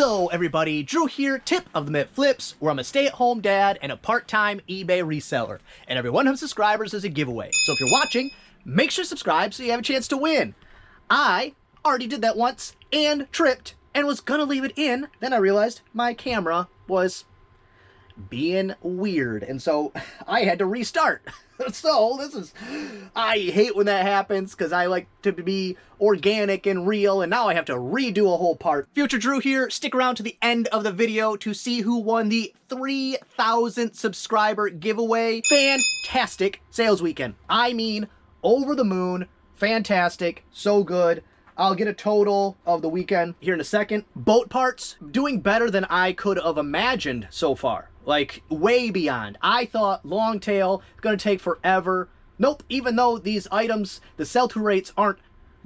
Hello everybody, Drew here, tip of the Mint Flips, where I'm a stay-at-home dad and a part-time eBay reseller. And every 100 subscribers is a giveaway. So if you're watching, make sure to subscribe so you have a chance to win. I already did that once and tripped and was gonna leave it in. Then I realized my camera was being weird, and so I had to restart. So I hate when that happens because I like to be organic and real, and now I have to redo a whole part. Future Drew here. Stick around to the end of the video to see who won the 3,000 subscriber giveaway. Fantastic sales weekend. I mean, over the moon, fantastic, so good. I'll get a total of the weekend here in a second. Boat parts, doing better than I could have imagined so far. Like, way beyond. I thought long tail, gonna take forever. Nope, even though these items, the sell-through rates aren't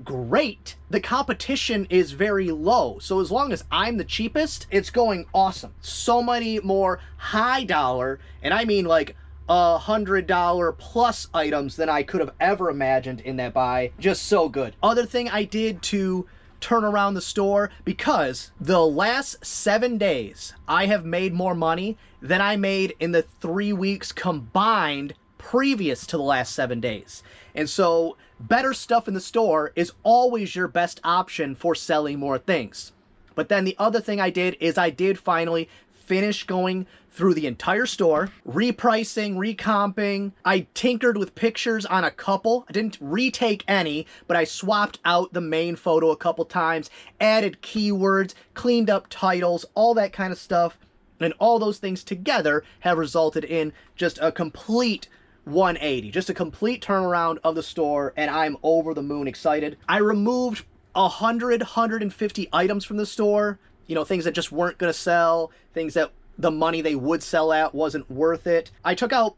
great, the competition is very low. So as long as I'm the cheapest, it's going awesome. So many more high dollar, and I mean like $100 plus items than I could have ever imagined in that buy. Just so good. Other thing I did to turn around the store, because the last 7 days I have made more money than I made in the 3 weeks combined previous to the last 7 days. And so better stuff in the store is always your best option for selling more things. But then the other thing I did is I did finally finish going through the entire store, repricing, recomping. I tinkered with pictures on a couple. I didn't retake any, but I swapped out the main photo a couple times, added keywords, cleaned up titles, all that kind of stuff. And all those things together have resulted in just a complete 180, just a complete turnaround of the store, and I'm over the moon excited. I removed 150 items from the store. You know, things that just weren't going to sell, things that the money they would sell at wasn't worth it. I took out,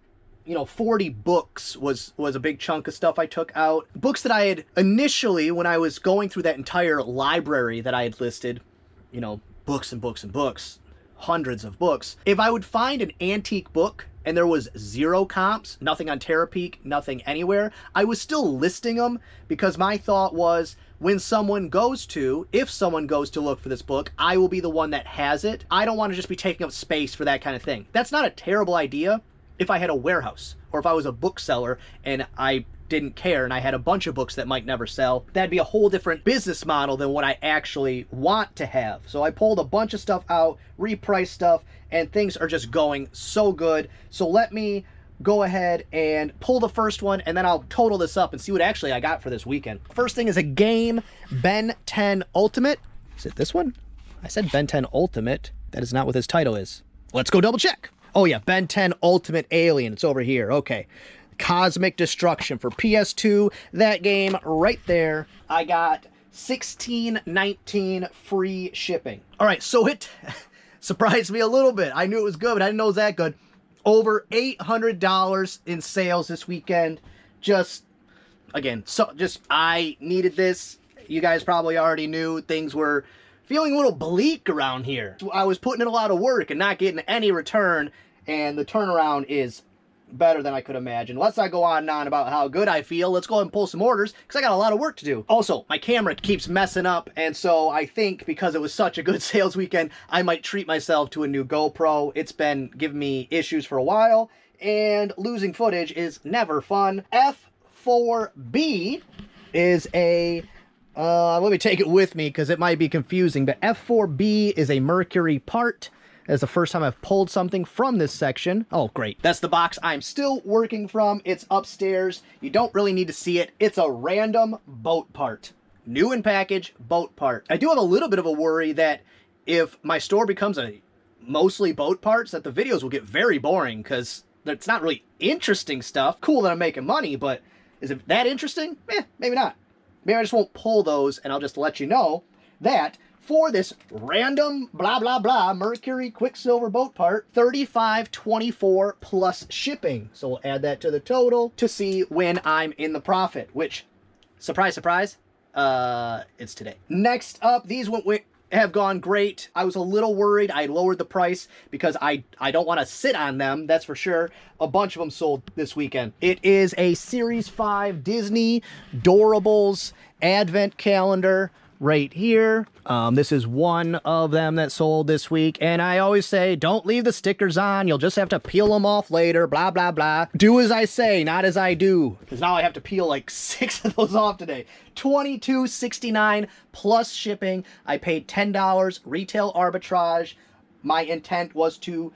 40 books was a big chunk of stuff I took out. Books that I had initially, when I was going through that entire library that I had listed, books and books and books, hundreds of books. If I would find an antique book and there was 0 comps, nothing on Terapeak, nothing anywhere, I was still listing them because my thought was, if someone goes to look for this book, I will be the one that has it. I don't want to just be taking up space for that kind of thing. That's not a terrible idea if I had a warehouse or if I was a bookseller and I didn't care and I had a bunch of books that might never sell. That'd be a whole different business model than what I actually want to have. So I pulled a bunch of stuff out, repriced stuff, and things are just going so good. So let me go ahead and pull the first one, and then I'll total this up and see what actually I got for this weekend. First thing is a game, Ben 10 Ultimate. Is it this one? I said Ben 10 Ultimate. That is not what this title is. Let's go double check. Oh yeah, Ben 10 Ultimate Alien. It's over here. Okay. Cosmic Destruction for PS2. That game right there. I got $16.19 free shipping. All right, so it surprised me a little bit. I knew it was good, but I didn't know it was that good. Over $800 in sales this weekend. I needed this. You guys probably already knew things were feeling a little bleak around here. I was putting in a lot of work and not getting any return, and the turnaround is better than I could imagine. Let's not go on and on about how good I feel. Let's go ahead and pull some orders because I got a lot of work to do. Also, my camera keeps messing up, and so I think because it was such a good sales weekend, I might treat myself to a new GoPro. It's been giving me issues for a while, and losing footage is never fun. F4B is a let me take it with me because it might be confusing, but F4B is a Mercury part. That's the first time I've pulled something from this section. Oh, great. That's the box I'm still working from. It's upstairs. You don't really need to see it. It's a random boat part. New in package, boat part. I do have a little bit of a worry that if my store becomes a mostly boat parts, that the videos will get very boring because it's not really interesting stuff. Cool that I'm making money, but is it that interesting? Maybe not. Maybe I just won't pull those, and I'll just let you know that for this random blah blah blah Mercury Quicksilver boat part, $35.24 plus shipping. So we'll add that to the total to see when I'm in the profit, which, surprise surprise, it's today. Next up, these have gone great. I was a little worried. I lowered the price because I don't want to sit on them, that's for sure. A bunch of them sold this weekend. It is a Series 5 Disney Doorables Advent Calendar right here. This is one of them that sold this week. And I always say, don't leave the stickers on. You'll just have to peel them off later, blah, blah, blah. Do as I say, not as I do. Because now I have to peel like 6 of those off today. $22.69 plus shipping. I paid $10 retail arbitrage. My intent was to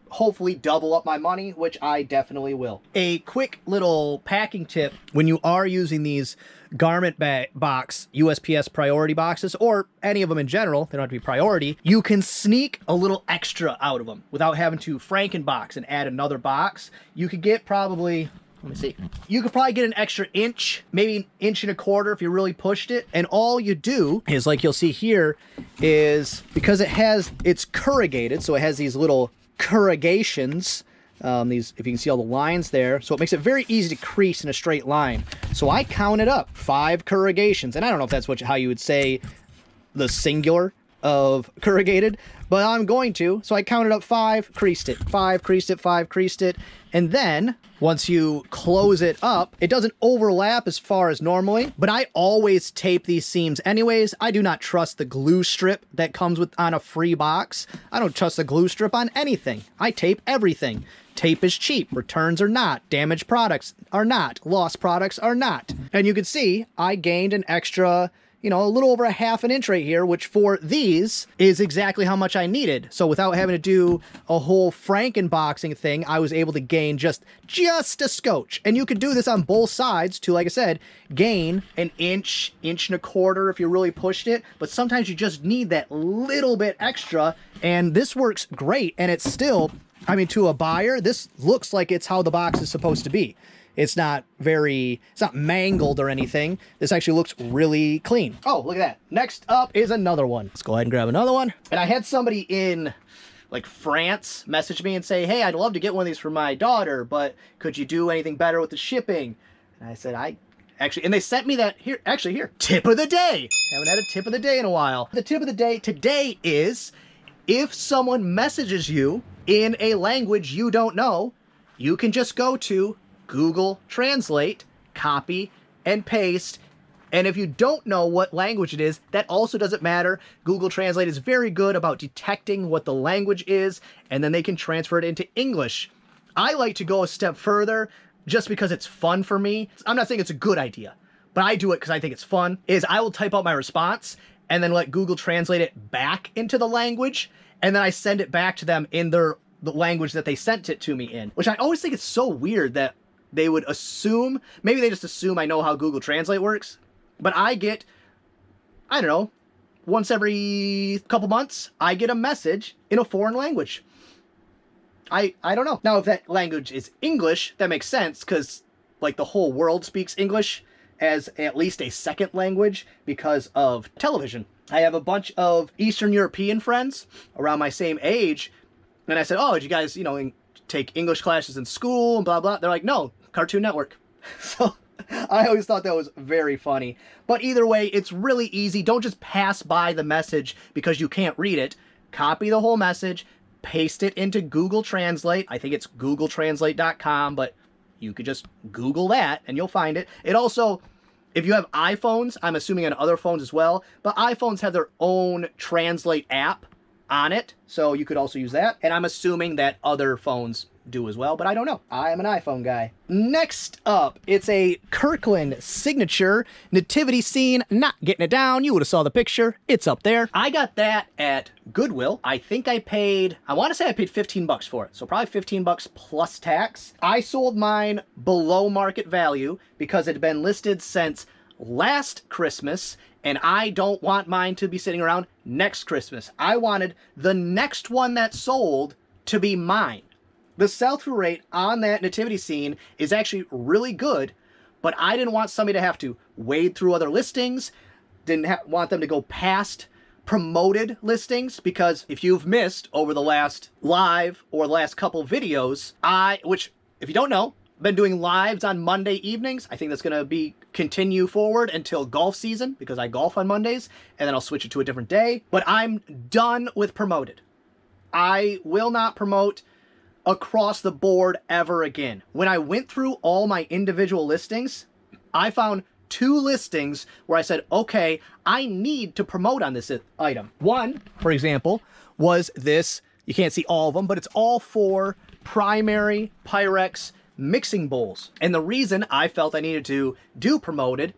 hopefully double up my money, which I definitely will. A quick little packing tip: when you are using these garment box USPS priority boxes, or any of them in general, they don't have to be priority, you can sneak a little extra out of them without having to Frankenbox and add another box. You could get probably, let me see, you could probably get an extra inch, maybe an inch and a quarter if you really pushed it. And all you do is, like you'll see here, is because it's corrugated, so it has these little corrugations, these, if you can see all the lines there, so it makes it very easy to crease in a straight line. So I counted up 5 corrugations, and I don't know if that's how you would say the singular of corrugated, but I'm going to. So I counted up 5, creased it, 5, creased it, 5, creased it, and then once you close it up, it doesn't overlap as far as normally, but I always tape these seams anyways. I do not trust the glue strip that comes on a free box. I don't trust the glue strip on anything. I tape everything. Tape is cheap. Returns are not. Damaged products are not. Lost products are not. And you can see I gained an extra, you know, a little over a half an inch right here, which for these is exactly how much I needed. So without having to do a whole Frankenboxing thing, I was able to gain just a scotch. And you could do this on both sides to, like I said, gain an inch, inch and a quarter if you really pushed it. But sometimes you just need that little bit extra, and this works great. And it's still, I mean, to a buyer, this looks like it's how the box is supposed to be. It's not mangled or anything. This actually looks really clean. Oh, look at that. Next up is another one. Let's go ahead and grab another one. And I had somebody in like France message me and say, hey, I'd love to get one of these for my daughter, but could you do anything better with the shipping? And I said, and they sent me that here, tip of the day. Haven't had a tip of the day in a while. The tip of the day today is, if someone messages you in a language you don't know, you can just go to Google Translate, copy and paste. And if you don't know what language it is, that also doesn't matter. Google Translate is very good about detecting what the language is, and then they can transfer it into English. I like to go a step further just because it's fun for me. I'm not saying it's a good idea, but I do it because I think it's fun. I will type out my response and then let Google translate it back into the language, and then I send it back to them in the language that they sent it to me in, which I always think it's so weird that they would assume, maybe they just assume I know how Google Translate works, but I get, I don't know, once every couple months, I get a message in a foreign language. I don't know. Now, if that language is English, that makes sense, because like the whole world speaks English as at least a second language because of television. I have a bunch of Eastern European friends around my same age, and I said, oh, did you guys, take English classes in school and blah, blah. They're like, no, Cartoon Network. So I always thought that was very funny. But either way, it's really easy. Don't just pass by the message because you can't read it. Copy the whole message, paste it into Google Translate. I think it's googletranslate.com, but you could just Google that and you'll find it. It also, if you have iPhones, I'm assuming on other phones as well, but iPhones have their own Translate app on it, so you could also use that. And I'm assuming that other phones do as well, but I don't know. I am an iPhone guy. Next up, it's a Kirkland signature nativity scene. Not getting it down. You would have saw the picture. It's up there. I got that at Goodwill. I think I want to say I paid 15 bucks for it. So probably 15 bucks plus tax. I sold mine below market value because it had been listed since last Christmas, and I don't want mine to be sitting around next Christmas. I wanted the next one that sold to be mine. The sell-through rate on that nativity scene is actually really good, but I didn't want somebody to have to wade through other listings, didn't want them to go past promoted listings, because if you've missed over the last live or the last couple videos, which if you don't know, I've been doing lives on Monday evenings. I think that's going to continue forward until golf season, because I golf on Mondays, and then I'll switch it to a different day. But I'm done with promoted. I will not promote across the board ever again. When I went through all my individual listings, I found 2 listings where I said, okay, I need to promote on this item. One, for example, was this. You can't see all of them, but it's all 4 primary Pyrex mixing bowls. And the reason I felt I needed to do promoted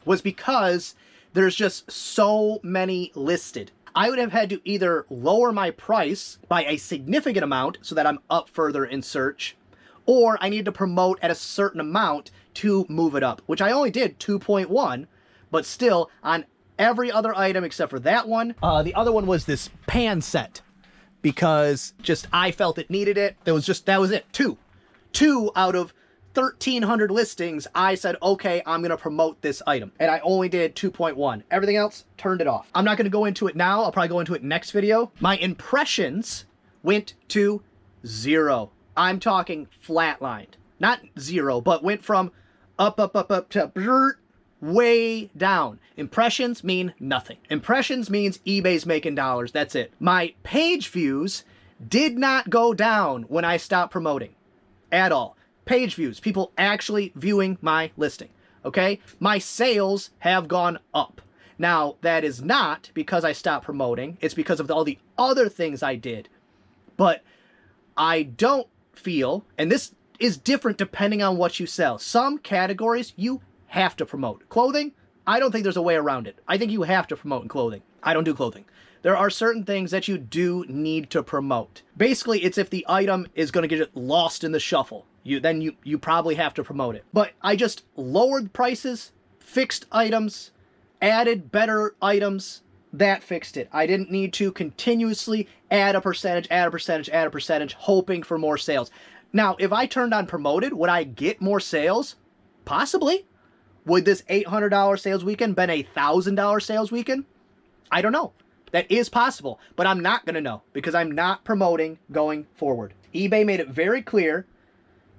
was because there's just so many listed. I would have had to either lower my price by a significant amount so that I'm up further in search, or I needed to promote at a certain amount to move it up, which I only did 2.1, but still on every other item except for that one. The other one was this pan set, because just I felt it needed it. That was it. Two out of 1,300 listings, I said, okay, I'm gonna promote this item. And I only did 2.1. Everything else, turned it off. I'm not gonna go into it now. I'll probably go into it next video. My impressions went to 0. I'm talking flatlined. Not 0, but went from up to way down. Impressions mean nothing. Impressions means eBay's making dollars. That's it. My page views did not go down when I stopped promoting at all. Page views, people actually viewing my listing, okay? My sales have gone up. Now, that is not because I stopped promoting. It's because of all the other things I did. But I don't feel, and this is different depending on what you sell. Some categories you have to promote. Clothing, I don't think there's a way around it. I think you have to promote in clothing. I don't do clothing. There are certain things that you do need to promote. Basically, it's if the item is going to get lost in the shuffle. Then you probably have to promote it. But I just lowered prices, fixed items, added better items. That fixed it. I didn't need to continuously add a percentage, hoping for more sales. Now, if I turned on promoted, would I get more sales? Possibly. Would this $800 sales weekend been a $1,000 sales weekend? I don't know. That is possible, but I'm not going to know because I'm not promoting going forward. eBay made it very clear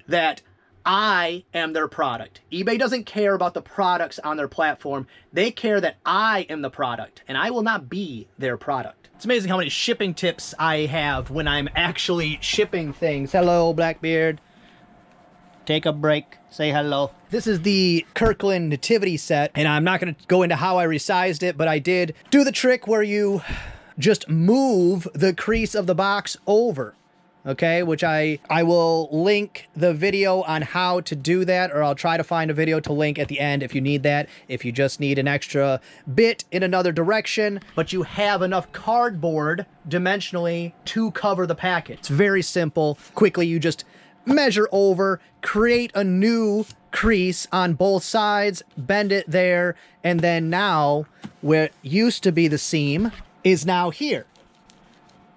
that I am their product. eBay doesn't care about the products on their platform. They care that I am the product, and I will not be their product. It's amazing how many shipping tips I have when I'm actually shipping things. Hello, Blackbeard. Take a break. Say hello. This is the Kirkland Nativity set, and I'm not going to go into how I resized it, but I did do the trick where you just move the crease of the box over. Okay, which I will link the video on how to do that, or I'll try to find a video to link at the end if you need that, if you just need an extra bit in another direction, but you have enough cardboard dimensionally to cover the packet. It's very simple. Quickly, you just measure over, create a new crease on both sides, bend it there, and then now where it used to be the seam is now here.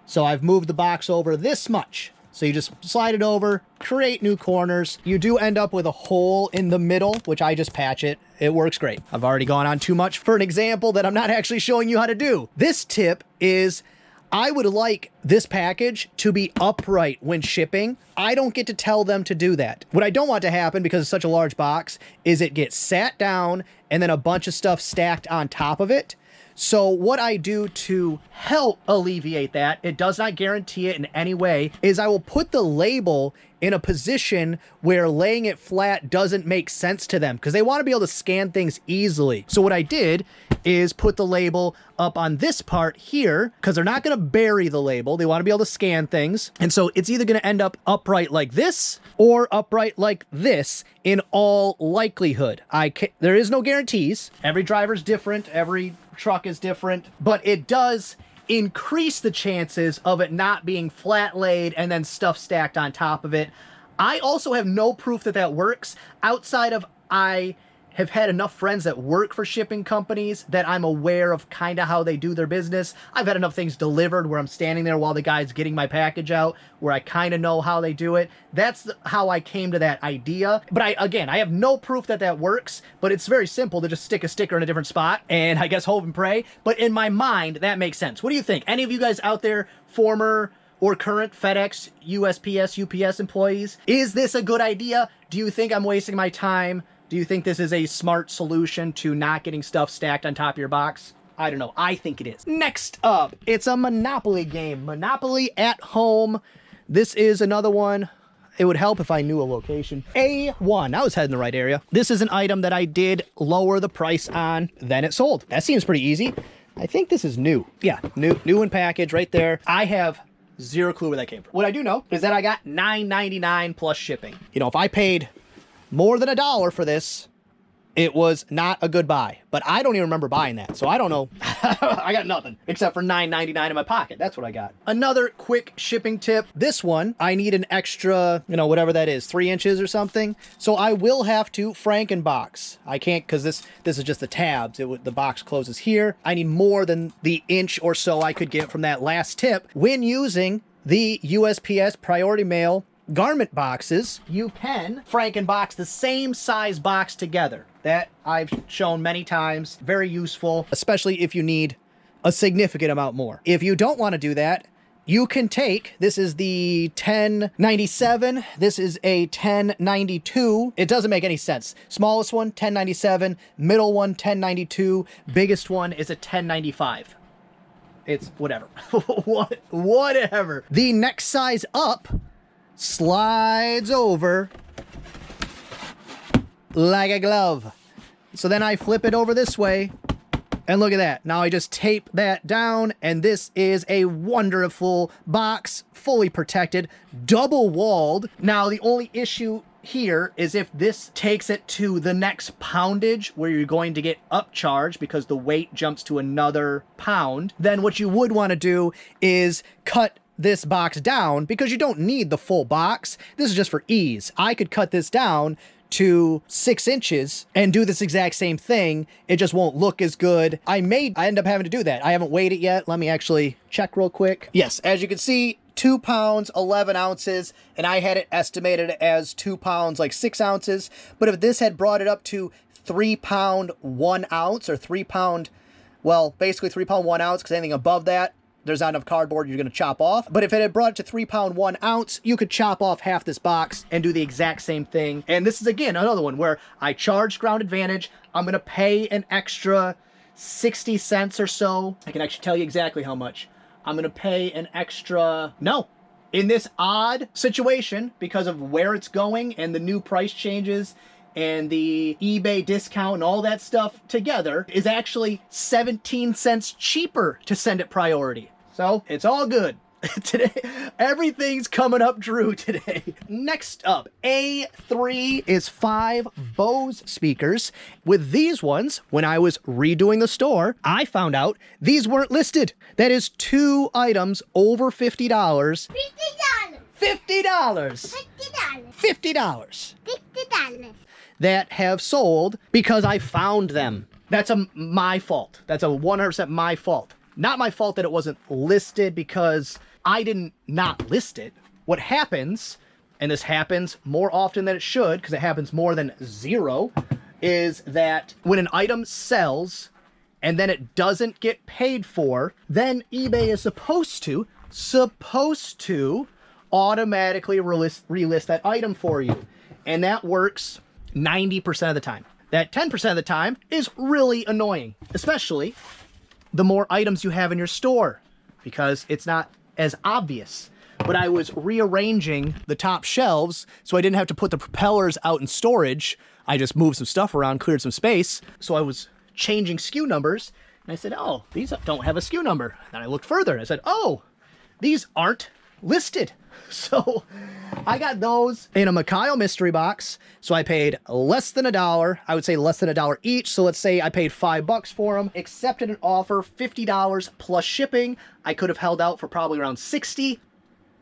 So I've moved the box over this much. So you just slide it over, create new corners. You do end up with a hole in the middle, which I just patch it. It works great. I've already gone on too much for an example that I'm not actually showing you how to do. This tip is I would like this package to be upright when shipping. I don't get to tell them to do that. What I don't want to happen, because it's such a large box, is it gets sat down and then a bunch of stuff stacked on top of it. So what I do to help alleviate that, it does not guarantee it in any way, is I will put the label in a position where laying it flat doesn't make sense to them because they want to be able to scan things easily. So what I did is put the label up on this part here because they're not going to bury the label. They want to be able to scan things. And so it's either going to end up upright like this or upright like this in all likelihood. There is no guarantees. Every driver's different. Every truck is different, but it does increase the chances of it not being flat laid and then stuff stacked on top of it. I also have no proof that that works outside of I have had enough friends that work for shipping companies that I'm aware of kind of how they do their business. I've had enough things delivered where I'm standing there while the guy's getting my package out, where I kind of know how they do it. That's how I came to that idea. But I have no proof that that works, but it's very simple to just stick a sticker in a different spot and I guess hope and pray. But in my mind, that makes sense. What do you think? Any of you guys out there, former or current FedEx, USPS, UPS employees, is this a good idea? Do you think I'm wasting my time? Do you think this is a smart solution to not getting stuff stacked on top of your box? I don't know. I think it is. Next up, it's a Monopoly game. Monopoly at Home. This is another one. it would help if I knew a location. A1, I was heading the right area. This is an item that I did lower the price on, then it sold. That seems pretty easy. I think this is new. Yeah, new in package right there. I have zero clue where that came from. What I do know is that I got $9.99 plus shipping. You know, if I paid more than $1 for this, it was not a good buy. But I don't even remember buying that, so I don't know. I got nothing except for $9.99 in my pocket. That's what I got. Another quick shipping tip. This one, I need an extra, you know, whatever that is, 3 inches or something. So I will have to Frankenbox. I can't, because this is just the tabs. The box closes here. I need more than the inch or so I could get from that last tip. When using the USPS Priority Mail garment boxes, you can Frankenbox the same size box together. That I've shown many times. Very useful, especially if you need a significant amount more. If you don't want to do that, you can take, this is the 1097, this is a 1092. It doesn't make any sense. Smallest one, 1097, middle one, 1092, biggest one is a 1095. It's whatever. Whatever. The next size up slides over like a glove. So then I flip it over this way, and look at that. Now I just tape that down, and this is a wonderful box, fully protected, double walled. Now the only issue here is if this takes it to the next poundage where you're going to get upcharged because the weight jumps to another pound, then what you would want to do is cut this box down, because you don't need the full box. This is just for ease. I could cut this down to 6 inches and do this exact same thing. It just won't look as good. I end up having to do that. I haven't weighed it yet. Let me actually check real quick. Yes, as you can see, 2 pounds, 11 ounces, and I had it estimated as 2 pounds, like 6 ounces. But if this had brought it up to 3 pound, 1 ounce, or 3 pound, well, basically 3 pound, 1 ounce, because anything above that, there's not enough cardboard you're going to chop off. But if it had brought it to 3 pound, 1 ounce, you could chop off half this box and do the exact same thing. And this is, again, another one where I charge Ground Advantage. I'm going to pay an extra 60 cents or so. I can actually tell you exactly how much. I'm going to pay an extra, no. In this odd situation, because of where it's going and the new price changes and the eBay discount and all that stuff together, is actually 17 cents cheaper to send it priority. So it's all good. Today, everything's coming up Drew today. Next up, A3 is 5 Bose speakers. With these ones, when I was redoing the store, I found out these weren't listed. That is 2 items over $50. $50. $50. $50. $50. That have sold because I found them. That's my fault. That's a 100% my fault. Not my fault that it wasn't listed because I didn't not list it. What happens, and this happens more often than it should, because it happens more than 0, is that when an item sells and then it doesn't get paid for, then eBay is supposed to automatically relist that item for you. And that works 90% of the time. That 10% of the time is really annoying, especially the more items you have in your store, because it's not as obvious. But I was rearranging the top shelves so I didn't have to put the propellers out in storage. I just moved some stuff around, cleared some space. So I was changing SKU numbers, and I said, oh, these don't have a SKU number. Then I looked further and I said, oh, these aren't listed. So I got those in a Mikhail mystery box. So I paid less than $1. I would say less than $1 each. So let's say I paid $5 for them, accepted an offer, $50 plus shipping. I could have held out for probably around 60.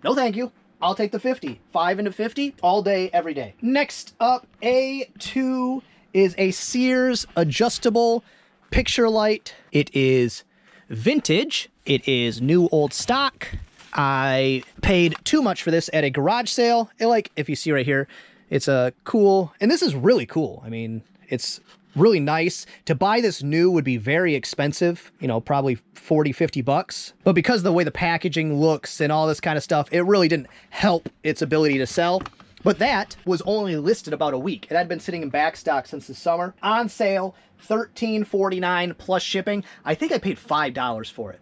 No, thank you. I'll take the 50. 5 into 50 all day, every day. Next up, A2 is a Sears adjustable picture light. It is vintage. It is new old stock. I paid too much for this at a garage sale. If you see right here, it's a cool, and this is really cool. I mean, it's really nice. To buy this new would be very expensive, you know, probably 40, 50 bucks. But because of the way the packaging looks and all this kind of stuff, it really didn't help its ability to sell. But that was only listed about a week. It had been sitting in back stock since the summer. On sale, $13.49 plus shipping. I think I paid $5 for it.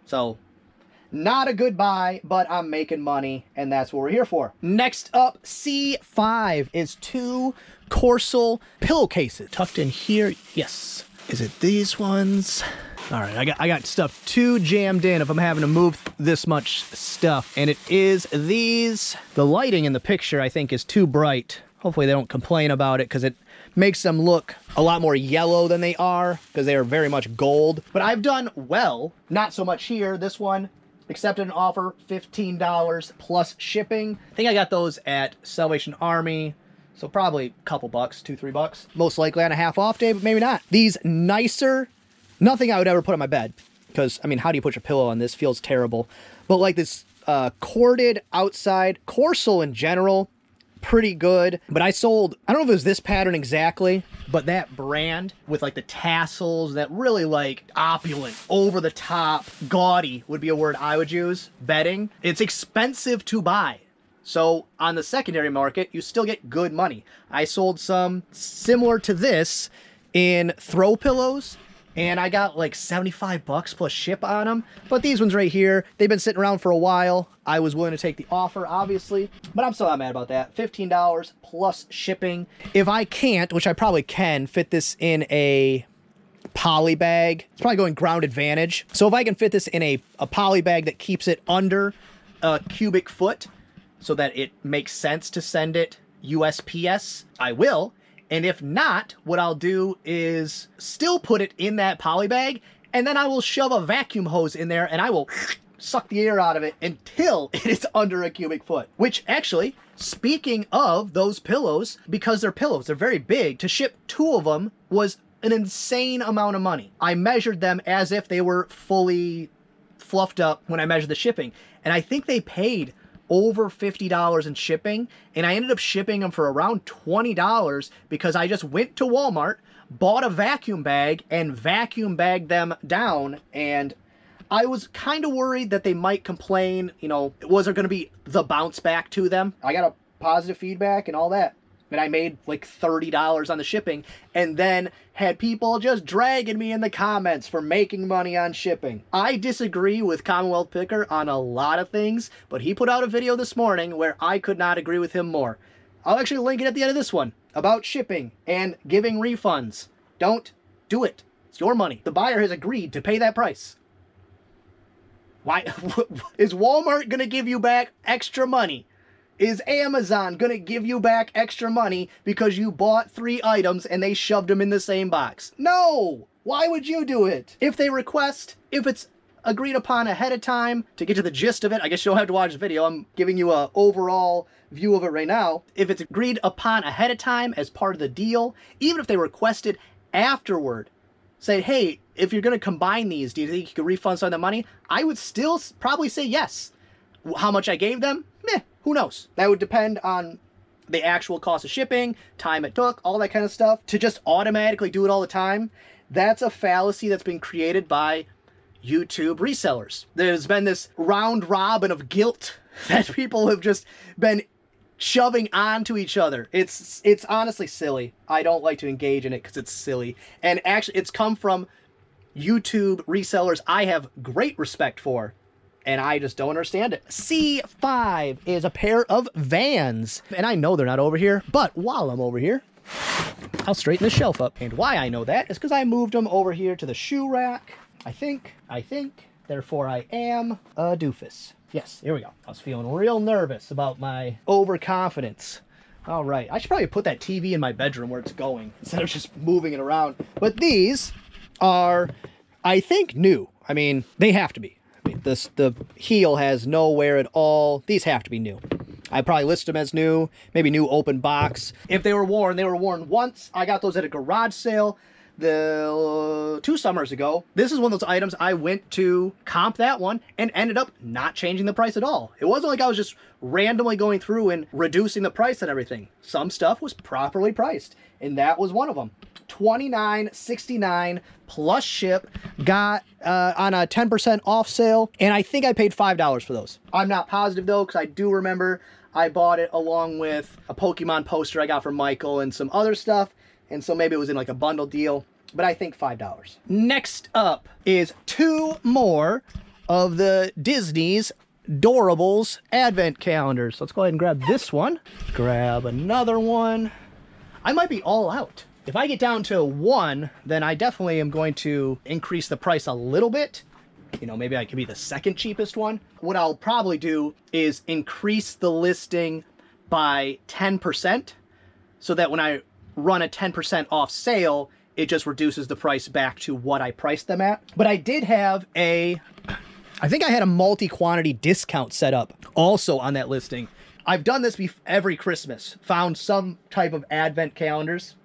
So Not a good buy, but I'm making money, and that's what we're here for. Next up, C5 is 2 Corsola pillowcases tucked in here. Yes. Is it these ones? All right, I got stuff too jammed in if I'm having to move this much stuff, and it is these. The lighting in the picture, I think, is too bright. Hopefully they don't complain about it, because it makes them look a lot more yellow than they are, because they are very much gold. But I've done well. Not so much here. This one, accepted an offer, $15 plus shipping. I think I got those at Salvation Army, so probably a couple bucks, $2-3. Most likely on a half off day, but maybe not. These nicer, nothing I would ever put on my bed, because, I mean, how do you put your pillow on this? Feels terrible. But like this corded outside, Corsola in general, pretty good. But I sold, I don't know if it was this pattern exactly, but that brand with like the tassels, that really like opulent, over the top, gaudy would be a word I would use, bedding. It's expensive to buy. So on the secondary market, you still get good money. I sold some similar to this in throw pillows, and I got like 75 bucks plus ship on them. But these ones right here, they've been sitting around for a while. I was willing to take the offer, obviously, but I'm still not mad about that. $15 plus shipping. If I can't, which I probably can, fit this in a poly bag, it's probably going ground advantage. So if I can fit this in a poly bag that keeps it under a cubic foot so that it makes sense to send it USPS, I will. And if not, what I'll do is still put it in that poly bag, and then I will shove a vacuum hose in there, and I will suck the air out of it until it is under a cubic foot. Which actually, speaking of those pillows, because they're pillows, they're very big, to ship 2 of them was an insane amount of money. I measured them as if they were fully fluffed up when I measured the shipping, and I think they paid over $50 in shipping, and I ended up shipping them for around $20 because I just went to Walmart, bought a vacuum bag, and vacuum bagged them down. And I was kind of worried that they might complain, you know, was there going to be the bounce back to them? I got a positive feedback and all that. And I made like $30 on the shipping, and then had people just dragging me in the comments for making money on shipping. I disagree with Commonwealth Picker on a lot of things, but he put out a video this morning where I could not agree with him more. I'll actually link it at the end of this one about shipping and giving refunds. Don't do it. It's your money. The buyer has agreed to pay that price. Why? Is Walmart going to give you back extra money? Is Amazon going to give you back extra money because you bought 3 items and they shoved them in the same box? No! Why would you do it? If they request, if it's agreed upon ahead of time, to get to the gist of it, I guess you don't have to watch the video. I'm giving you an overall view of it right now. If it's agreed upon ahead of time as part of the deal, even if they requested afterward, say, hey, if you're going to combine these, do you think you could refund some of the money? I would still probably say yes. How much I gave them? Meh. Who knows? That would depend on the actual cost of shipping, time it took, all that kind of stuff. To just automatically do it all the time, that's a fallacy that's been created by YouTube resellers. There's been this round robin of guilt that people have just been shoving onto each other. It's honestly silly. I don't like to engage in it because it's silly. And actually, it's come from YouTube resellers I have great respect for, and I just don't understand it. C5 is a pair of Vans. And I know they're not over here, but while I'm over here, I'll straighten the shelf up. And why I know that is because I moved them over here to the shoe rack. I think, therefore I am a doofus. Yes, here we go. I was feeling real nervous about my overconfidence. All right, I should probably put that TV in my bedroom where it's going instead of just moving it around. But these are, I think, new. I mean, they have to be. The heel has no wear at all. These have to be new. I probably list them as new, maybe new open box. If they were worn once. I got those at a garage sale 2 summers ago. This is one of those items I went to comp that one and ended up not changing the price at all. It wasn't like I was just randomly going through and reducing the price on everything. Some stuff was properly priced, and that was one of them. $29.69 plus ship. Got on a 10% off sale, and I think I paid $5 for those. I'm not positive though, because I do remember I bought it along with a Pokemon poster I got from Michael and some other stuff, and so maybe it was in like a bundle deal, but I think $5. Next up is 2 more of the Disney's Doorables Advent calendars. Let's go ahead and grab this one. Grab another one. I might be all out. If I get down to one, then I definitely am going to increase the price a little bit. You know, maybe I could be the second cheapest one. What I'll probably do is increase the listing by 10% so that when I run a 10% off sale, it just reduces the price back to what I priced them at. But I did have I think I had a multi-quantity discount set up also on that listing. I've done this every Christmas, found some type of Advent calendars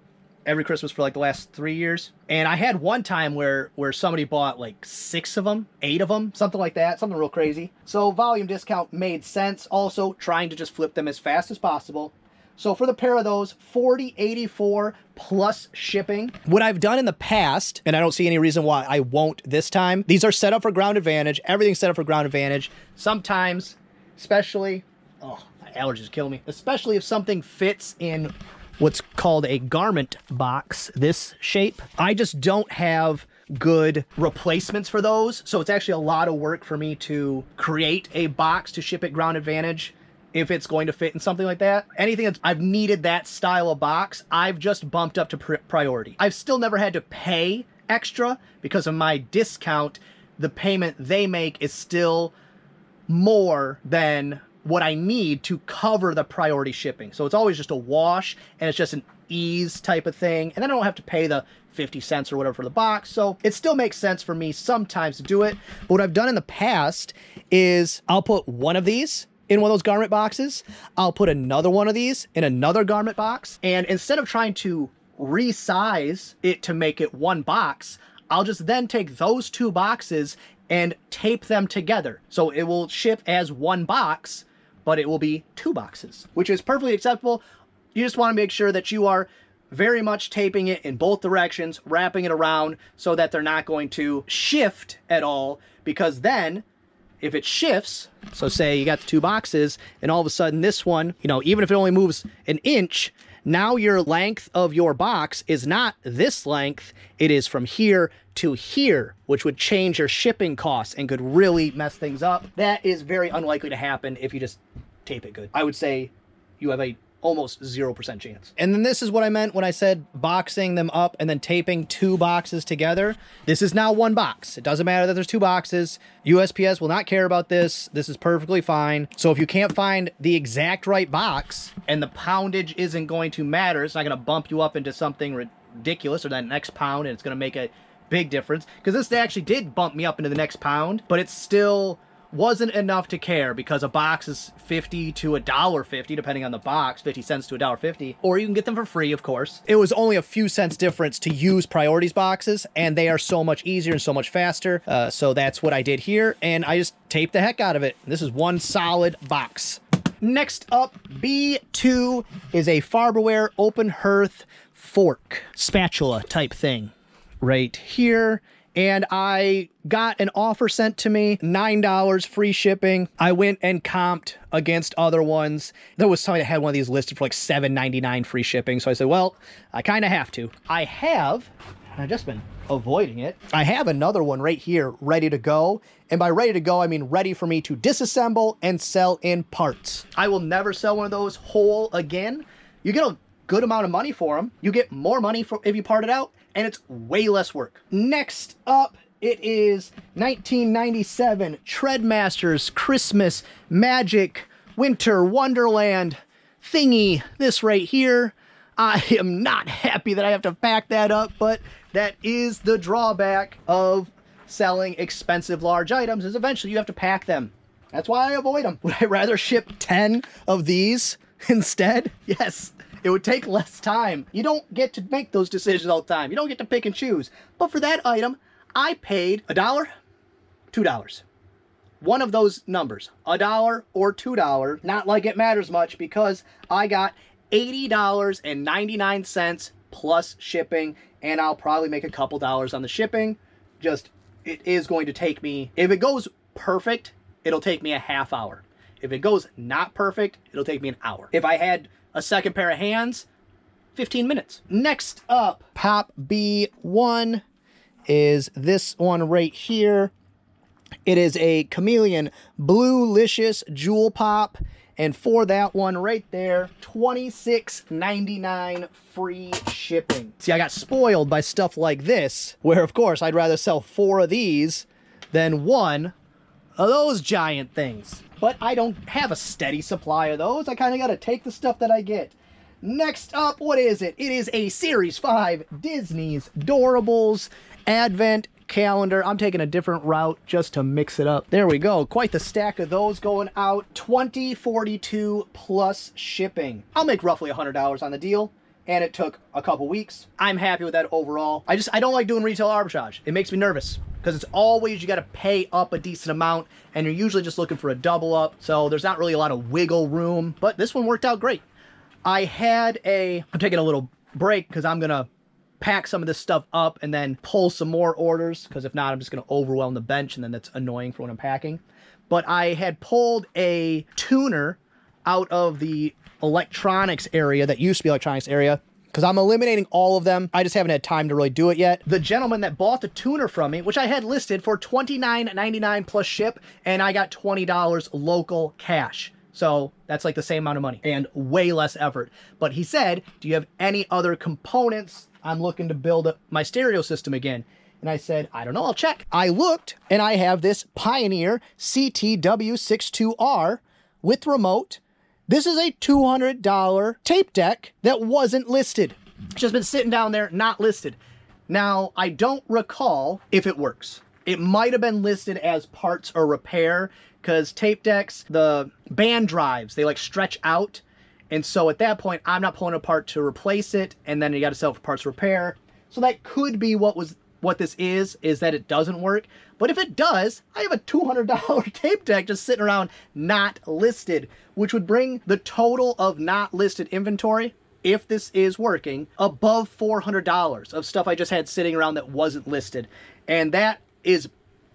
every Christmas for like the last 3 years. And I had one time where somebody bought like 6 of them, 8 of them, something like that, something real crazy. So volume discount made sense. Also trying to just flip them as fast as possible. So for the pair of those, $40.84 plus shipping. What I've done in the past, and I don't see any reason why I won't this time, these are set up for ground advantage. Everything's set up for ground advantage. Sometimes, especially, oh, my allergies kill me. Especially if something fits in what's called a garment box, this shape. I just don't have good replacements for those. So it's actually a lot of work for me to create a box to ship at ground advantage if it's going to fit in something like that. Anything that I've needed that style of box, I've just bumped up to priority. I've still never had to pay extra because of my discount. The payment they make is still more than what I need to cover the priority shipping. So it's always just a wash, and it's just an ease type of thing. And then I don't have to pay the 50 cents or whatever for the box. So it still makes sense for me sometimes to do it. But what I've done in the past is I'll put one of these in one of those garment boxes. I'll put another one of these in another garment box. And instead of trying to resize it to make it one box, I'll just then take those 2 boxes and tape them together. So it will ship as one box, but it will be 2 boxes, which is perfectly acceptable. You just want to make sure that you are very much taping it in both directions, wrapping it around so that they're not going to shift at all, because then if it shifts, so say you got the 2 boxes and all of a sudden this one, you know, even if it only moves an inch, now your length of your box is not this length, it is from here to here, which would change your shipping costs and could really mess things up. That is very unlikely to happen if you just tape it good. I would say you have a almost 0% chance. And then this is what I meant when I said boxing them up and then taping 2 boxes together. This is now 1 box. It doesn't matter that there's 2 boxes. USPS will not care about this. This is perfectly fine. So if you can't find the exact right box and the poundage isn't going to matter, it's not going to bump you up into something ridiculous or that next pound, and it's going to make a big difference, because this actually did bump me up into the next pound, but it still wasn't enough to care, because a box is $50 to $1.50 depending on the box, 50 cents to $1.50, or you can get them for free, of course. It was only a few cents difference to use priorities boxes, and they are so much easier and so much faster. So that's what I did here, and I just taped the heck out of it. This is one solid box. Next up, B2 is a Farberware open hearth fork spatula type thing right here. And I got an offer sent to me, $9 free shipping. I went and comped against other ones. There was somebody that had one of these listed for like $7.99 free shipping. So I said, well, I kind of have to. I've just been avoiding it. I have another one right here ready to go. And by ready to go, I mean ready for me to disassemble and sell in parts. I will never sell one of those whole again. You get a good amount of money for them. You get more money if you part it out, and it's way less work. Next up, it is 1997 Treadmasters Christmas Magic Winter Wonderland thingy. This right here. I am not happy that I have to pack that up, but that is the drawback of selling expensive large items, is eventually you have to pack them. That's why I avoid them. Would I rather ship 10 of these instead? Yes. It would take less time. You don't get to make those decisions all the time. You don't get to pick and choose. But for that item, I paid $1, $2. One of those numbers, $1 or $2. Not like it matters much, because I got $80.99 plus shipping, and I'll probably make a couple dollars on the shipping. Just, it is going to take me, if it goes perfect, it'll take me a half hour. If it goes not perfect, it'll take me an hour. If I had a second pair of hands, 15 minutes. Next up, Pop B1 is this one right here. It is a Chameleon Bluelicious Jewel Pop. And for that one right there, $26.99 free shipping. See, I got spoiled by stuff like this, where of course I'd rather sell 4 of these than 1 of those giant things. But I don't have a steady supply of those. I kind of got to take the stuff that I get. Next up, what is it? It is a Series 5 Disney's Doorables Advent Calendar. I'm taking a different route just to mix it up. There we go. Quite the stack of those going out. $20.42 plus shipping. I'll make roughly $100 on the deal, and it took a couple weeks. I'm happy with that overall. I don't like doing retail arbitrage. It makes me nervous because it's always you got to pay up a decent amount, and you're usually just looking for a double up. So there's not really a lot of wiggle room, but this one worked out great. I'm taking a little break because I'm gonna pack some of this stuff up and then pull some more orders, because if not, I'm just going to overwhelm the bench, and then that's annoying for when I'm packing. But I had pulled a tuner out of the electronics area that used to be electronics area, because I'm eliminating all of them. I just haven't had time to really do it yet. The gentleman that bought the tuner from me, which I had listed for $29.99 plus ship, and I got $20 local cash. So that's like the same amount of money and way less effort. But he said, do you have any other components? I'm looking to build up my stereo system again. And I said, I don't know, I'll check. I looked, and I have this Pioneer CTW62R with remote. This is a $200 tape deck that wasn't listed. It's just been sitting down there, not listed. Now, I don't recall if it works. It might have been listed as parts or repair, because tape decks, the band drives, they like stretch out. And so at that point, I'm not pulling it apart to replace it, and then you got to sell it for parts repair. So that could be what this is that it doesn't work. But if it does, I have a $200 tape deck just sitting around not listed, which would bring the total of not listed inventory, if this is working, above $400 of stuff I just had sitting around that wasn't listed. And that is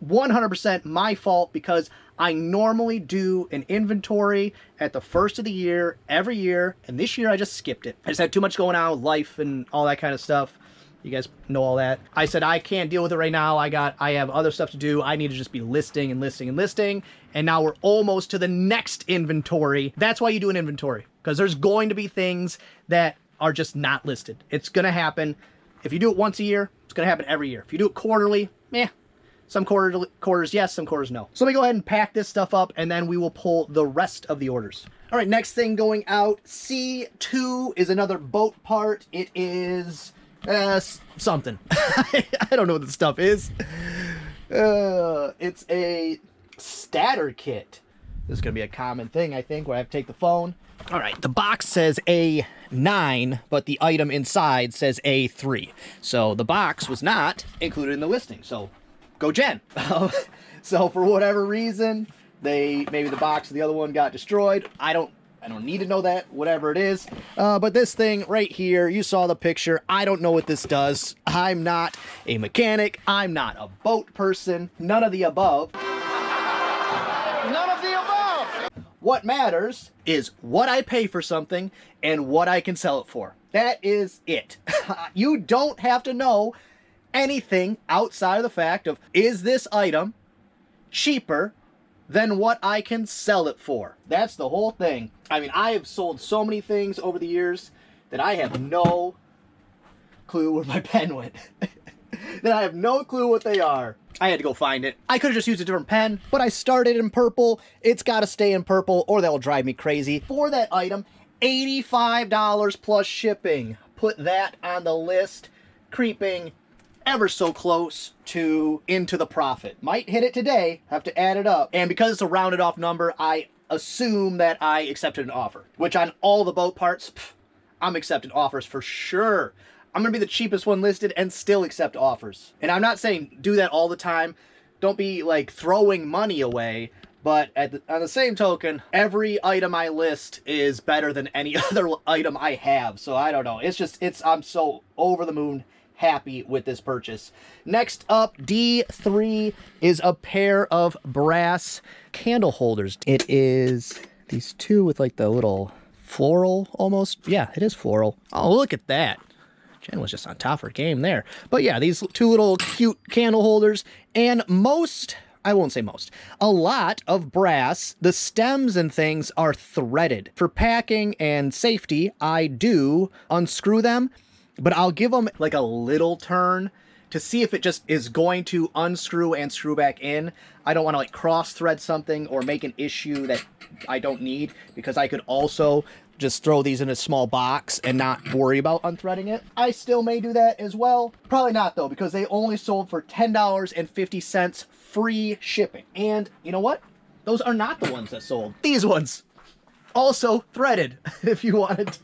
100% my fault, because I normally do an inventory at the first of the year, every year, and this year I just skipped it. I just had too much going on with life and all that kind of stuff. You guys know all that. I said, I can't deal with it right now. I have other stuff to do. I need to just be listing and listing and listing. And now we're almost to the next inventory. That's why you do an inventory, because there's going to be things that are just not listed. It's going to happen. If you do it once a year, it's going to happen every year. If you do it quarterly, meh. Some quarters yes, some quarters no. So let me go ahead and pack this stuff up, and then we will pull the rest of the orders. All right, next thing going out, C2 is another boat part. It is something. I don't know what this stuff is. It's a stator kit. This is going to be a common thing, I think, where I have to take the phone. All right, the box says A9, but the item inside says A3. So the box was not included in the listing. So go Jen. So for whatever reason, maybe the box of the other one got destroyed. I don't need to know that, whatever it is. But this thing right here, you saw the picture. I don't know what this does. I'm not a mechanic. I'm not a boat person. None of the above. None of the above. What matters is what I pay for something and what I can sell it for. That is it. You don't have to know anything outside of the fact of, is this item cheaper than what I can sell it for? That's the whole thing. I mean, I have sold so many things over the years that I have no clue where my pen went. That I have no clue what they are. I had to go find it. I could have just used a different pen, but I started in purple. It's got to stay in purple, or that will drive me crazy. For that item, $85 plus shipping. Put that on the list, creeping ever so close to into the profit. Might hit it today, have to add it up. And because it's a rounded off number, I assume that I accepted an offer, which on all the boat parts, I'm accepting offers for sure. I'm gonna be the cheapest one listed and still accept offers. And I'm not saying do that all the time. Don't be like throwing money away. But on the same token, every item I list is better than any other item I have. So I don't know. I'm so over the moon happy with this purchase. Next up, D3 is a pair of brass candle holders. It is these two with like the little floral almost. Yeah, it is floral. Oh, look at that. Jen was just on top of her game there. But yeah, these two little cute candle holders, and most I won't say most, a lot of brass, the stems and things are threaded. For packing and safety, I do unscrew them, but I'll give them like a little turn to see if it just is going to unscrew and screw back in. I don't want to like cross thread something or make an issue that I don't need, because I could also just throw these in a small box and not worry about unthreading it. I still may do that as well. Probably not though, because they only sold for $10.50 free shipping. And you know what? Those are not the ones that sold. These ones. Also threaded, if you wanted.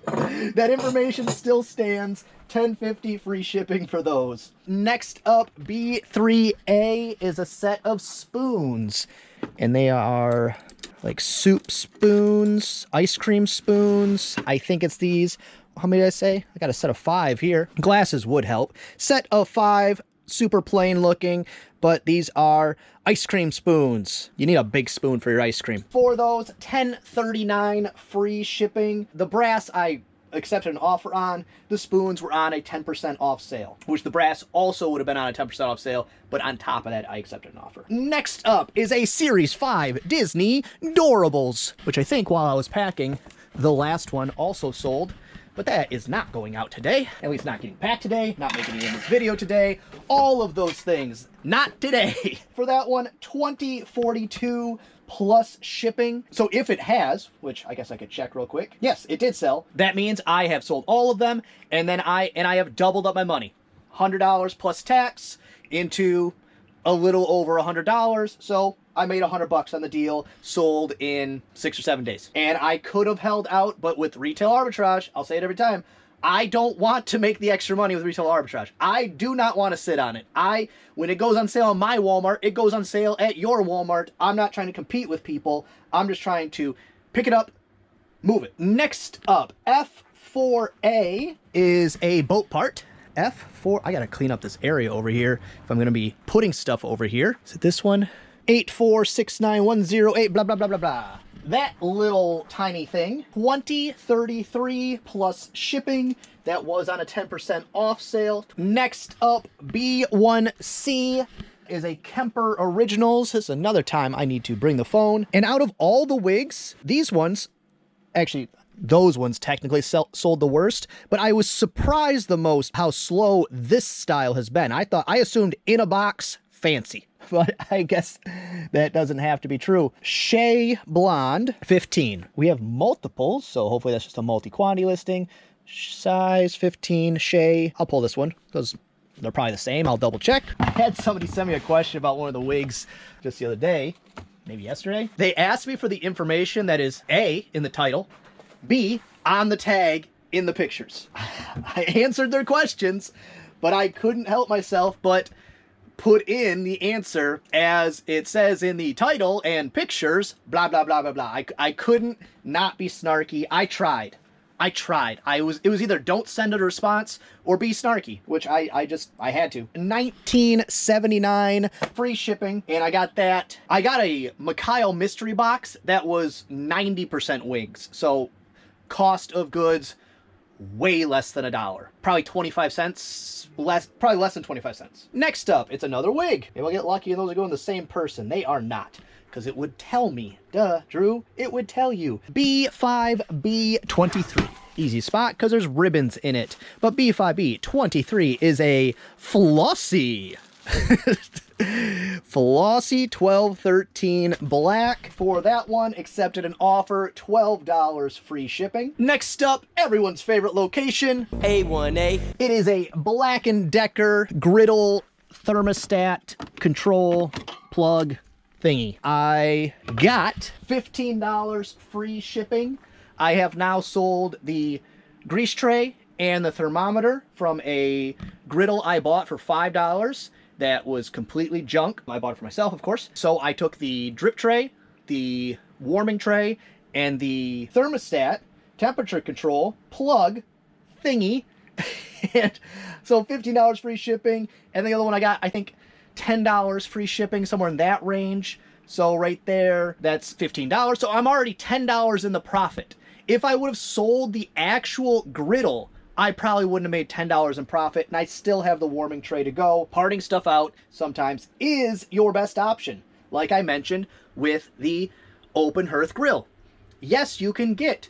That information still stands. $10.50 free shipping for those. Next up, B3A is a set of spoons. And they are like soup spoons, ice cream spoons. I think it's these. How many did I say? I got a set of 5 here. Glasses would help. Set of 5, super plain looking, but these are ice cream spoons. You need a big spoon for your ice cream. For those, $10.39 free shipping. The brass I accepted an offer on. The spoons were on a 10% off sale, which the brass also would have been on a 10% off sale, but on top of that, I accepted an offer. Next up is a Series 5 Disney Doorables, which I think while I was packing, the last one also sold, but that is not going out today. At least not getting packed today, not making it in this video today. All of those things, not today. For that one, $20.42 plus shipping. So if it has, which I guess I could check real quick. Yes, it did sell. That means I have sold all of them, and then I have doubled up my money. $100 plus tax into a little over $100. So I made $100 on the deal, sold in 6 or 7 days. And I could have held out, but with retail arbitrage, I'll say it every time, I don't want to make the extra money with retail arbitrage. I do not want to sit on it. When it goes on sale on my Walmart, it goes on sale at your Walmart. I'm not trying to compete with people. I'm just trying to pick it up, move it. Next up, F4A is a boat part. F4, I gotta clean up this area over here if I'm gonna be putting stuff over here. Is it this one? 8469108, blah, blah, blah, blah, blah. That little tiny thing, $20.33 plus shipping. That was on a 10% off sale. Next up, B1C is a Kemper Originals. This is another time I need to bring the phone. And out of all the wigs, these ones, actually, those ones technically sold the worst, but I was surprised the most how slow this style has been. I assumed in a box, fancy. But I guess that doesn't have to be true. Shea Blonde, 15. We have multiples, so hopefully that's just a multi-quantity listing. Size 15, Shea. I'll pull this one because they're probably the same. I'll double check. I had somebody send me a question about one of the wigs just the other day, maybe yesterday. They asked me for the information that is A, in the title, B, on the tag in the pictures. I answered their questions, but I couldn't help myself but put in the answer as it says in the title and pictures, blah, blah, blah, blah, blah. I couldn't not be snarky. I tried. It was either don't send a response or be snarky, which I had to. $19.79 free shipping, and I got that. I got a Mikhail mystery box that was 90% wigs. So cost of goods, way less than $1. Probably 25 cents less, probably less than 25 cents. Next up, it's another wig. Maybe I'll get lucky and those are going to the same person. They are not, because it would tell me. Duh, Drew, it would tell you. B5B23. Easy spot because there's ribbons in it. But B5B23 is a flossy. Flossy 1213 black. For that one, accepted an offer, $12 free shipping. Next up, everyone's favorite location, A1A. It is a Black & Decker griddle thermostat control plug thingy. I got $15 free shipping. I have now sold the grease tray and the thermometer from a griddle I bought for $5. That was completely junk. I bought it for myself, of course. So I took the drip tray, the warming tray, and the thermostat temperature control plug thingy. And so $15 free shipping. And the other one I got, I think, $10 free shipping, somewhere in that range. So right there, that's $15. So I'm already $10 in the profit. If I would have sold the actual griddle, I probably wouldn't have made $10 in profit, and I still have the warming tray to go. Parting stuff out sometimes is your best option. like I mentioned with the open hearth grill. Yes, you can get,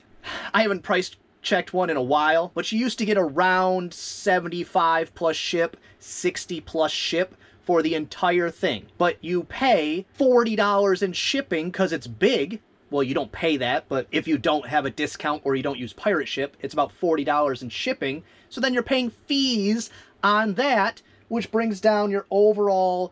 I haven't price checked one in a while, but you used to get around 75 plus ship, 60 plus ship for the entire thing. But you pay $40 in shipping because it's big. Well, you don't pay that, but if you don't have a discount or you don't use pirate ship, it's about $40 in shipping. So then you're paying fees on that, which brings down your overall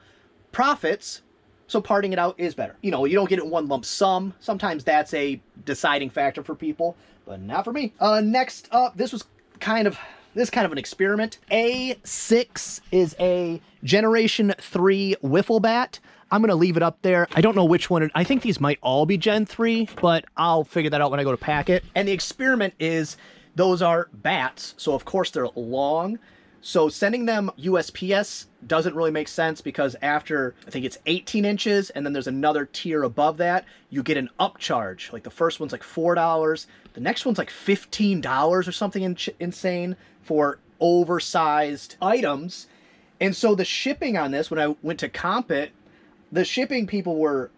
profits. So parting it out is better. You know, you don't get it in one lump sum. Sometimes that's a deciding factor for people, but not for me. Next up, this is kind of an experiment. A6 is a Generation 3 wiffle bat. I'm going to leave it up there. I don't know which one. I think these might all be Gen 3, but I'll figure that out when I go to pack it. And the experiment is, those are bats, so of course they're long. So sending them USPS doesn't really make sense because after, I think it's 18 inches, and then there's another tier above that, you get an upcharge. Like the first one's like $4, the next one's like $15 or something insane for oversized items. And so the shipping on this, when I went to comp it, the shipping people were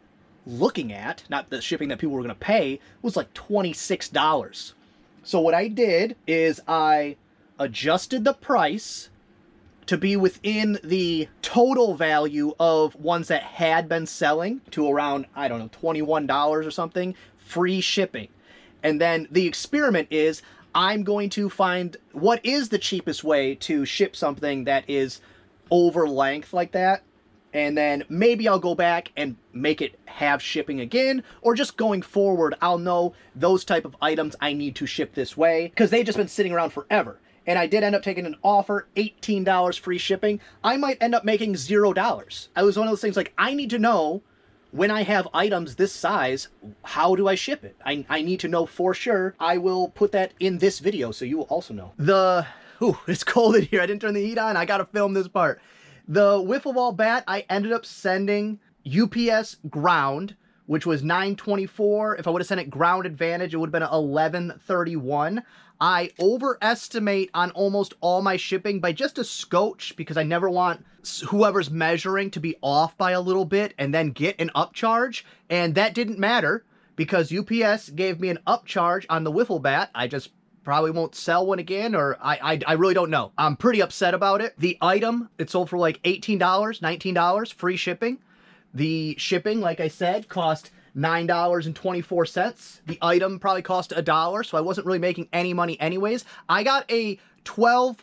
looking at, not the shipping that people were going to pay, was like $26. So what I did is I adjusted the price to be within the total value of ones that had been selling to around, I don't know, $21 or something, free shipping. And then the experiment is I'm going to find what is the cheapest way to ship something that is over length like that. And then maybe I'll go back and make it have shipping again, or just going forward, I'll know those type of items I need to ship this way because they've just been sitting around forever. And I did end up taking an offer, $18 free shipping. I might end up making $0. I was one of those things like, I need to know when I have items this size, how do I ship it? I need to know for sure. I will put that in this video so you will also know. It's cold in here. I didn't turn the heat on. I got to film this part. The wiffle ball bat, I ended up sending UPS ground, which was $9.24. If I would have sent it ground advantage, it would have been $11.31. I overestimate on almost all my shipping by just a scotch because I never want whoever's measuring to be off by a little bit and then get an upcharge. And that didn't matter because UPS gave me an upcharge on the wiffle bat. I just probably won't sell one again, or I really don't know. I'm pretty upset about it. The item, it sold for like $18, $19, free shipping. The shipping, like I said, cost $9.24. The item probably cost $1, so I wasn't really making any money anyways. I got a $12+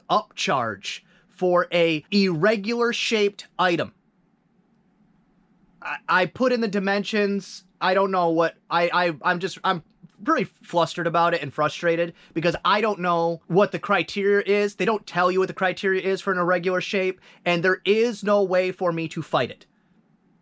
upcharge for a irregular shaped item. I put in the dimensions. I don't know what, I'm pretty flustered about it and frustrated because I don't know what the criteria is. They don't tell you what the criteria is for an irregular shape, and there is no way for me to fight it.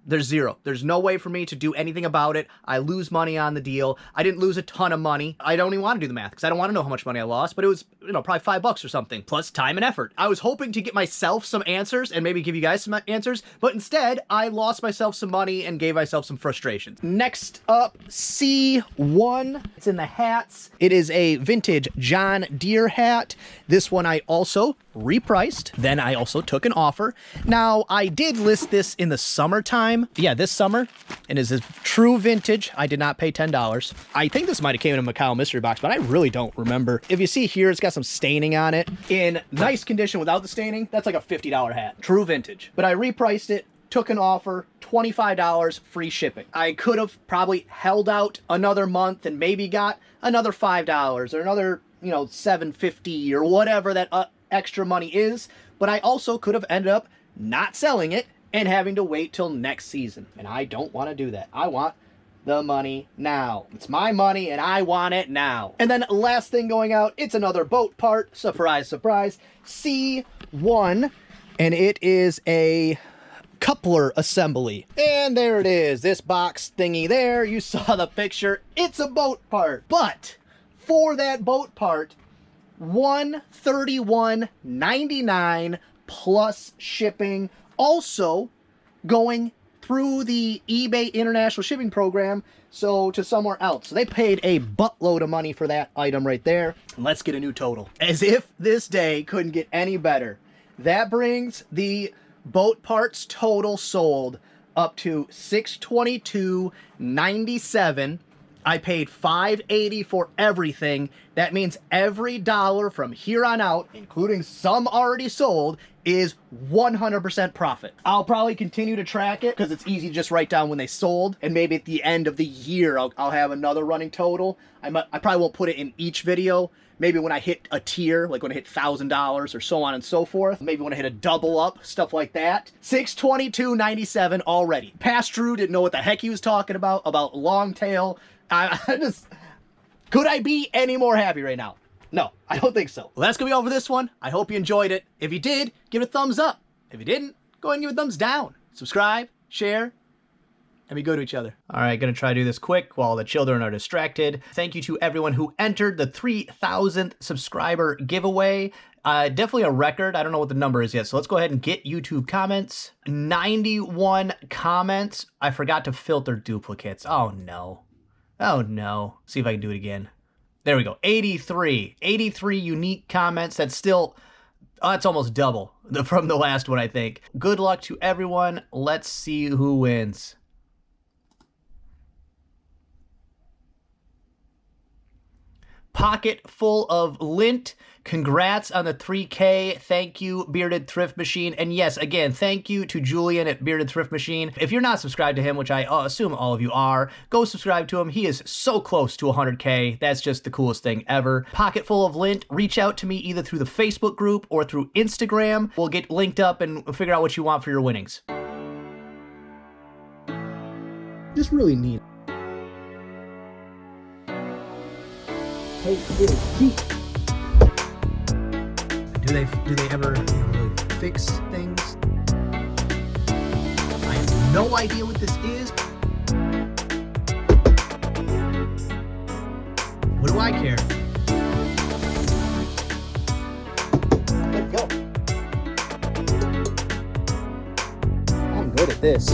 There's zero. There's no way for me to do anything about it. I lose money on the deal. I didn't lose a ton of money. I don't even want to do the math because I don't want to know how much money I lost, but it was, probably $5 or something, plus time and effort. I was hoping to get myself some answers and maybe give you guys some answers, but instead I lost myself some money and gave myself some frustrations. Next up, C1. It's in the hats. It is a vintage John Deere hat. This one I also repriced. Then I also took an offer. Now, I did list this in the summertime. Yeah, this summer. And it is a true vintage. I did not pay $10. I think this might have came in a Macau mystery box, but I really don't remember. If you see here, it's got some staining on it. In nice condition without the staining, that's like a $50 hat. True vintage. But I repriced it, took an offer, $25 free shipping. I could have probably held out another month and maybe got another $5 or another, $7.50 or whatever that extra money is. But I also could have ended up not selling it and having to wait till next season. And I don't want to do that. I want the money now. It's my money and I want it now. And then last thing going out, it's another boat part. Surprise, surprise. C1. And it is a coupler assembly. And there it is. This box thingy there. You saw the picture. It's a boat part. But for that boat part, $131.99 plus shipping. Also going through the eBay international shipping program, so to somewhere else. So they paid a buttload of money for that item right there. Let's get a new total. As if this day couldn't get any better. That brings the boat parts total sold up to $622.97. I paid $5.80 for everything. That means every dollar from here on out, including some already sold, is 100% profit. I'll probably continue to track it because it's easy to just write down when they sold, and maybe at the end of the year I'll have another running total. I probably won't put it in each video. Maybe when I hit a tier, like when I hit $1,000 or so on and so forth. Maybe when I hit a double up, stuff like that. $622.97 already. Past Drew didn't know what the heck he was talking about long tail. I just, could I be any more happy right now? No, I don't think so. Well, that's gonna be all for this one. I hope you enjoyed it. If you did, give it a thumbs up. If you didn't, go ahead and give it a thumbs down. Subscribe, share, and be good to each other. All right, gonna try to do this quick while the children are distracted. Thank you to everyone who entered the 3,000th subscriber giveaway. Definitely a record. I don't know what the number is yet, so let's go ahead and get YouTube comments. 91 comments. I forgot to filter duplicates. Oh no. Oh no. See if I can do it again. There we go. 83 unique comments. That's still, that's almost double from the last one, I think. Good luck to everyone. Let's see who wins. Pocket full of lint. Congrats on the 3K. Thank you, Bearded Thrift Machine. And yes, again, thank you to Julian at Bearded Thrift Machine. If you're not subscribed to him, which I assume all of you are, go subscribe to him. He is so close to 100K. That's just the coolest thing ever. Pocket full of lint. Reach out to me either through the Facebook group or through Instagram. We'll get linked up and figure out what you want for your winnings. Just really neat. Hey, little feet. Do they ever really fix things? I have no idea what this is. What do I care? Let's go. I'm good at this.